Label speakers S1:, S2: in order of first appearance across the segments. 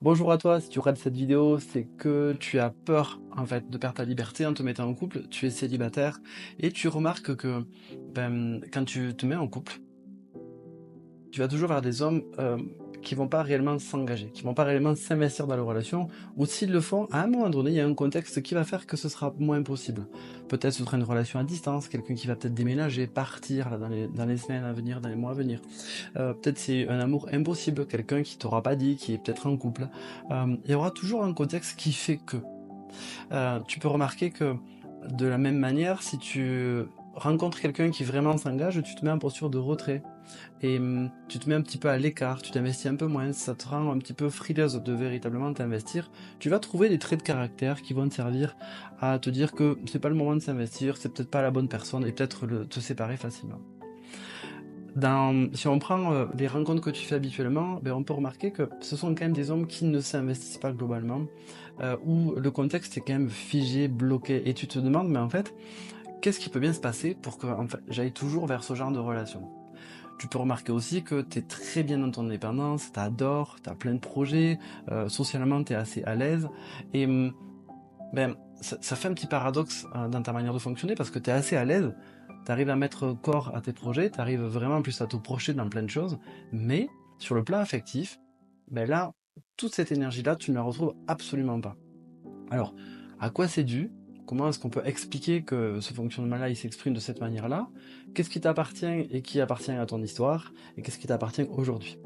S1: Bonjour à toi, si tu regardes cette vidéo, c'est que tu as peur en fait de perdre ta liberté en te mettant en couple, tu es célibataire et tu remarques que quand tu te mets en couple, tu vas toujours vers des hommes qui vont pas réellement s'engager, qui vont pas réellement s'investir dans la relation, ou s'ils le font, à un moment donné, il y a un contexte qui va faire que ce sera moins possible. Peut-être ce sera une relation à distance, quelqu'un qui va peut-être déménager, partir là, dans les semaines à venir, dans les mois à venir. Peut-être c'est un amour impossible, quelqu'un qui t'aura pas dit, qui est peut-être en couple. Il y aura toujours un contexte qui fait que. Tu peux remarquer que de la même manière, si tu rencontres quelqu'un qui vraiment s'engage, tu te mets en posture de retrait. Et tu te mets un petit peu à l'écart, tu t'investis un peu moins, ça te rend un petit peu frileuse de véritablement t'investir. Tu vas trouver des traits de caractère qui vont te servir à te dire que c'est pas le moment de s'investir, c'est peut-être pas la bonne personne et peut-être te séparer facilement. Si on prend les rencontres que tu fais habituellement, on peut remarquer que ce sont quand même des hommes qui ne s'investissent pas globalement, où le contexte est quand même figé, bloqué, et tu te demandes, mais en fait, qu'est-ce qui peut bien se passer pour que en fait, j'aille toujours vers ce genre de relation? Tu peux remarquer aussi que tu es très bien dans ton indépendance, tu adores, tu as plein de projets, socialement tu es assez à l'aise, et ça fait un petit paradoxe dans ta manière de fonctionner parce que tu es assez à l'aise, tu arrives à mettre corps à tes projets, tu arrives vraiment en plus à te projeter dans plein de choses, mais sur le plan affectif, là, toute cette énergie-là, tu ne la retrouves absolument pas. Alors, à quoi c'est dû? Comment est-ce qu'on peut expliquer que ce fonctionnement-là, il s'exprime de cette manière-là? Qu'est-ce qui t'appartient et qui appartient à ton histoire? Et qu'est-ce qui t'appartient aujourd'hui?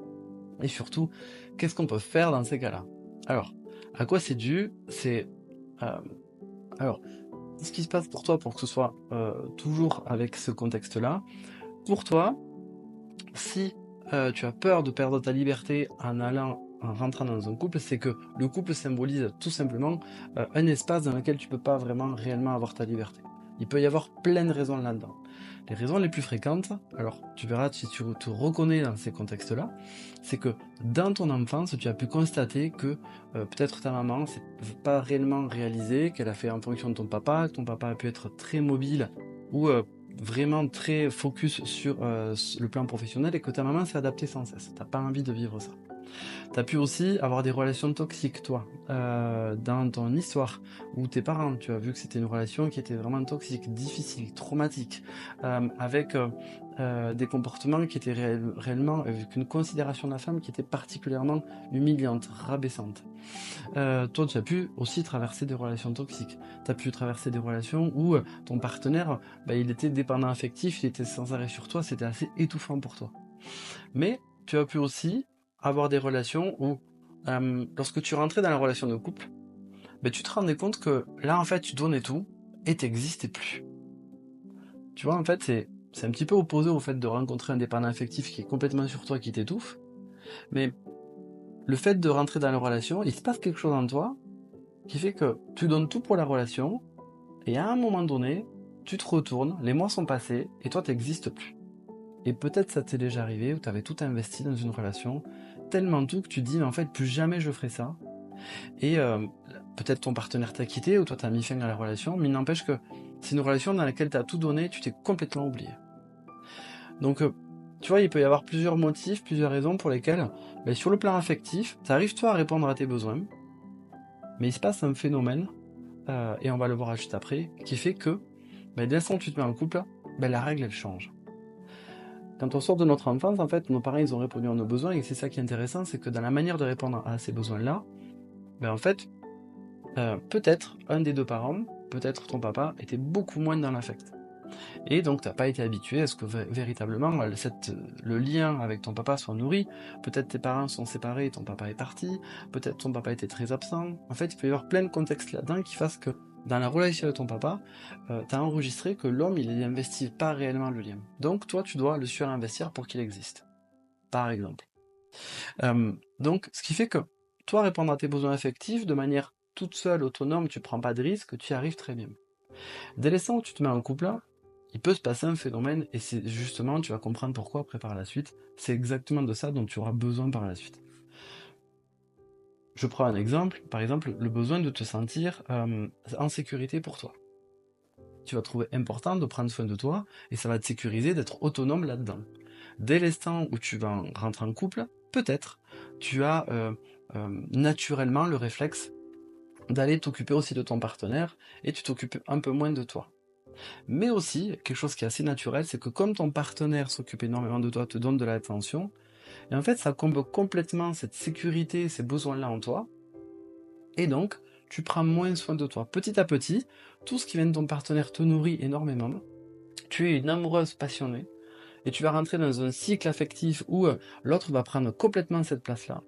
S1: Et surtout, qu'est-ce qu'on peut faire dans ces cas-là? Alors, à quoi c'est dû? Euh, alors, ce qui se passe pour toi, pour que ce soit toujours avec ce contexte-là, pour toi, si tu as peur de perdre ta liberté en rentrant dans un couple, c'est que le couple symbolise tout simplement un espace dans lequel tu peux pas vraiment réellement avoir ta liberté. Il peut y avoir plein de raisons là-dedans. Les raisons les plus fréquentes, alors tu verras si tu te reconnais dans ces contextes-là, c'est que dans ton enfance, tu as pu constater que peut-être ta maman s'est pas réellement réalisée, qu'elle a fait en fonction de ton papa, que ton papa a pu être très mobile ou vraiment très focus sur le plan professionnel et que ta maman s'est adaptée sans cesse. T'as pas envie de vivre ça. T'as pu aussi avoir des relations toxiques, toi, dans ton histoire, ou tes parents, tu as vu que c'était une relation qui était vraiment toxique, difficile, traumatique, avec des comportements qui étaient réellement, avec une considération de la femme qui était particulièrement humiliante, rabaissante. Toi, tu as pu aussi traverser des relations toxiques. Tu as pu traverser des relations où ton partenaire, il était dépendant affectif, il était sans arrêt sur toi, c'était assez étouffant pour toi. Mais tu as pu aussi avoir des relations où, lorsque tu rentrais dans la relation de couple, tu te rendais compte que là, en fait, tu donnais tout et t'existais plus. Tu vois, en fait, c'est un petit peu opposé au fait de rencontrer un dépendant affectif qui est complètement sur toi, qui t'étouffe. Mais le fait de rentrer dans la relation, il se passe quelque chose en toi qui fait que tu donnes tout pour la relation et à un moment donné, tu te retournes, les mois sont passés et toi, t'existes plus. Et peut-être ça t'est déjà arrivé où tu avais tout investi dans une relation, tellement tout que tu te dis, mais en fait, plus jamais je ferai ça. Et peut-être ton partenaire t'a quitté ou toi t'as mis fin à la relation, mais il n'empêche que c'est une relation dans laquelle tu as tout donné, tu t'es complètement oublié. Donc, tu vois, il peut y avoir plusieurs motifs, plusieurs raisons pour lesquelles, sur le plan affectif, tu arrives toi à répondre à tes besoins, mais il se passe un phénomène, et on va le voir juste après, qui fait que, dès l'instant où tu te mets en couple, la règle elle change. Quand on sort de notre enfance, en fait, nos parents, ils ont répondu à nos besoins, et c'est ça qui est intéressant, c'est que dans la manière de répondre à ces besoins-là, en fait, peut-être un des deux parents, peut-être ton papa, était beaucoup moins dans l'affect. Et donc, t'as pas été habitué à ce que véritablement le lien avec ton papa soit nourri. Peut-être tes parents sont séparés et ton papa est parti. Peut-être ton papa était très absent. En fait, il peut y avoir plein de contextes là-dedans qui fassent que dans la relation avec ton papa, t'as enregistré que l'homme, il n'investit pas réellement le lien. Donc, toi, tu dois le surinvestir pour qu'il existe. Par exemple. Donc, ce qui fait que toi, répondre à tes besoins affectifs de manière toute seule, autonome, tu prends pas de risque, tu y arrives très bien. Dès l'instant où tu te mets en couple, il peut se passer un phénomène, et c'est justement, tu vas comprendre pourquoi après par la suite, c'est exactement de ça dont tu auras besoin par la suite. Je prends un exemple, par exemple, le besoin de te sentir en sécurité pour toi. Tu vas trouver important de prendre soin de toi, et ça va te sécuriser d'être autonome là-dedans. Dès l'instant où tu vas rentrer en couple, peut-être, tu as naturellement le réflexe d'aller t'occuper aussi de ton partenaire et tu t'occupes un peu moins de toi. Mais aussi, quelque chose qui est assez naturel, c'est que comme ton partenaire s'occupe énormément de toi, te donne de l'attention, et en fait ça comble complètement cette sécurité, ces besoins-là en toi, et donc tu prends moins soin de toi. Petit à petit, tout ce qui vient de ton partenaire te nourrit énormément, tu es une amoureuse passionnée, et tu vas rentrer dans un cycle affectif où l'autre va prendre complètement cette place-là.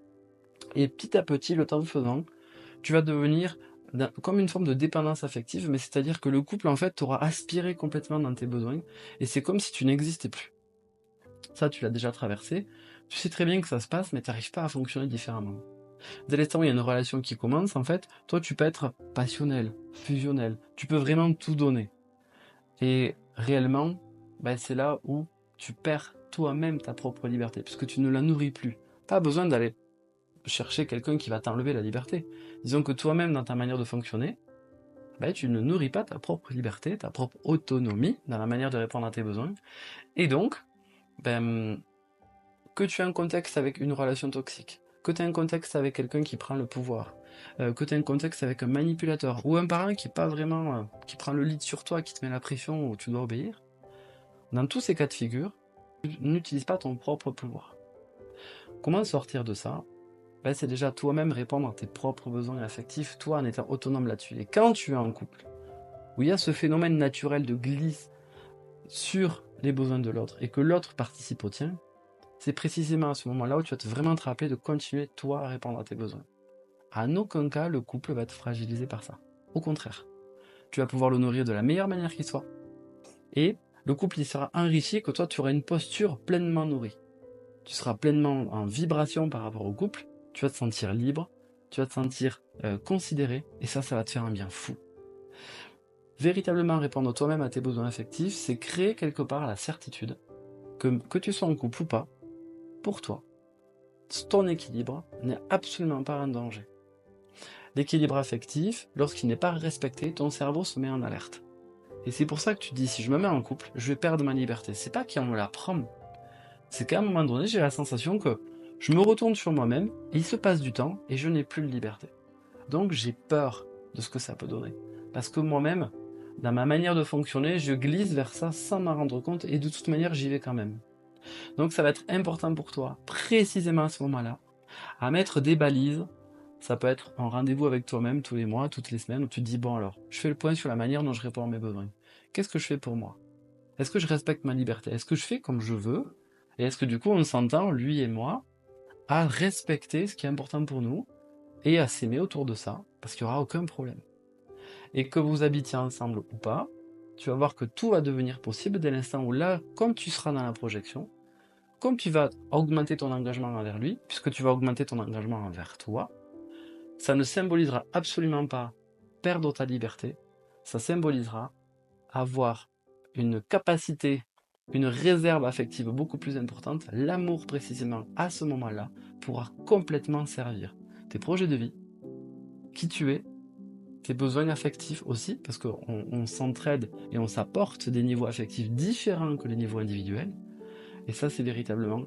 S1: Et petit à petit, le temps faisant, tu vas devenir comme une forme de dépendance affective, mais c'est-à-dire que le couple, en fait, t'aura aspiré complètement dans tes besoins, et c'est comme si tu n'existais plus. Ça, tu l'as déjà traversé, tu sais très bien que ça se passe, mais tu n'arrives pas à fonctionner différemment. Dès l'instant où il y a une relation qui commence, en fait, toi, tu peux être passionnel, fusionnel, tu peux vraiment tout donner. Et réellement, c'est là où tu perds toi-même ta propre liberté, puisque tu ne la nourris plus. Pas besoin d'aller chercher quelqu'un qui va t'enlever la liberté. Disons que toi-même, dans ta manière de fonctionner, tu ne nourris pas ta propre liberté, ta propre autonomie dans la manière de répondre à tes besoins. Et donc, que tu aies un contexte avec une relation toxique, que tu aies un contexte avec quelqu'un qui prend le pouvoir, que tu aies un contexte avec un manipulateur, ou un parent qui est pas vraiment, qui prend le lead sur toi, qui te met la pression où tu dois obéir, dans tous ces cas de figure, n'utilise pas ton propre pouvoir. Comment sortir de ça? C'est déjà toi-même répondre à tes propres besoins affectifs, toi en étant autonome là-dessus. Et quand tu es en couple, où il y a ce phénomène naturel de glisse sur les besoins de l'autre, et que l'autre participe au tien, c'est précisément à ce moment-là où tu vas vraiment te rappeler de continuer toi à répondre à tes besoins. En aucun cas, le couple va être fragilisé par ça. Au contraire, tu vas pouvoir le nourrir de la meilleure manière qui soit. Et le couple il sera enrichi que toi tu auras une posture pleinement nourrie. Tu seras pleinement en vibration par rapport au couple, tu vas te sentir libre, tu vas te sentir considéré, et ça va te faire un bien fou. Véritablement répondre toi-même à tes besoins affectifs, c'est créer quelque part la certitude que tu sois en couple ou pas, pour toi, ton équilibre n'est absolument pas en danger. L'équilibre affectif, lorsqu'il n'est pas respecté, ton cerveau se met en alerte. Et c'est pour ça que tu te dis, si je me mets en couple, je vais perdre ma liberté. C'est pas qu'on me la prend, c'est qu'à un moment donné, j'ai la sensation que je me retourne sur moi-même, et il se passe du temps, et je n'ai plus de liberté. Donc j'ai peur de ce que ça peut donner. Parce que moi-même, dans ma manière de fonctionner, je glisse vers ça sans m'en rendre compte, et de toute manière, j'y vais quand même. Donc ça va être important pour toi, précisément à ce moment-là, à mettre des balises. Ça peut être un rendez-vous avec toi-même tous les mois, toutes les semaines, où tu te dis, bon alors, je fais le point sur la manière dont je réponds à mes besoins. Qu'est-ce que je fais pour moi? Est-ce que je respecte ma liberté? Est-ce que je fais comme je veux? Et est-ce que du coup on s'entend, lui et moi, à respecter ce qui est important pour nous et à s'aimer autour de ça, parce qu'il n'y aura aucun problème. Et que vous habitiez ensemble ou pas, tu vas voir que tout va devenir possible dès l'instant où là, comme tu seras dans la projection, comme tu vas augmenter ton engagement envers lui, puisque tu vas augmenter ton engagement envers toi, ça ne symbolisera absolument pas perdre ta liberté, ça symbolisera avoir une capacité, une réserve affective beaucoup plus importante. L'amour précisément à ce moment-là pourra complètement servir tes projets de vie, qui tu es, tes besoins affectifs aussi, parce qu'on s'entraide et on s'apporte des niveaux affectifs différents que les niveaux individuels, et ça c'est véritablement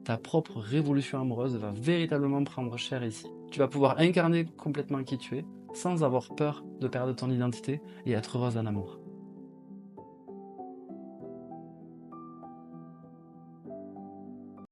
S1: ta propre révolution amoureuse va véritablement prendre cher ici. Tu vas pouvoir incarner complètement qui tu es, sans avoir peur de perdre ton identité et être heureuse en amour.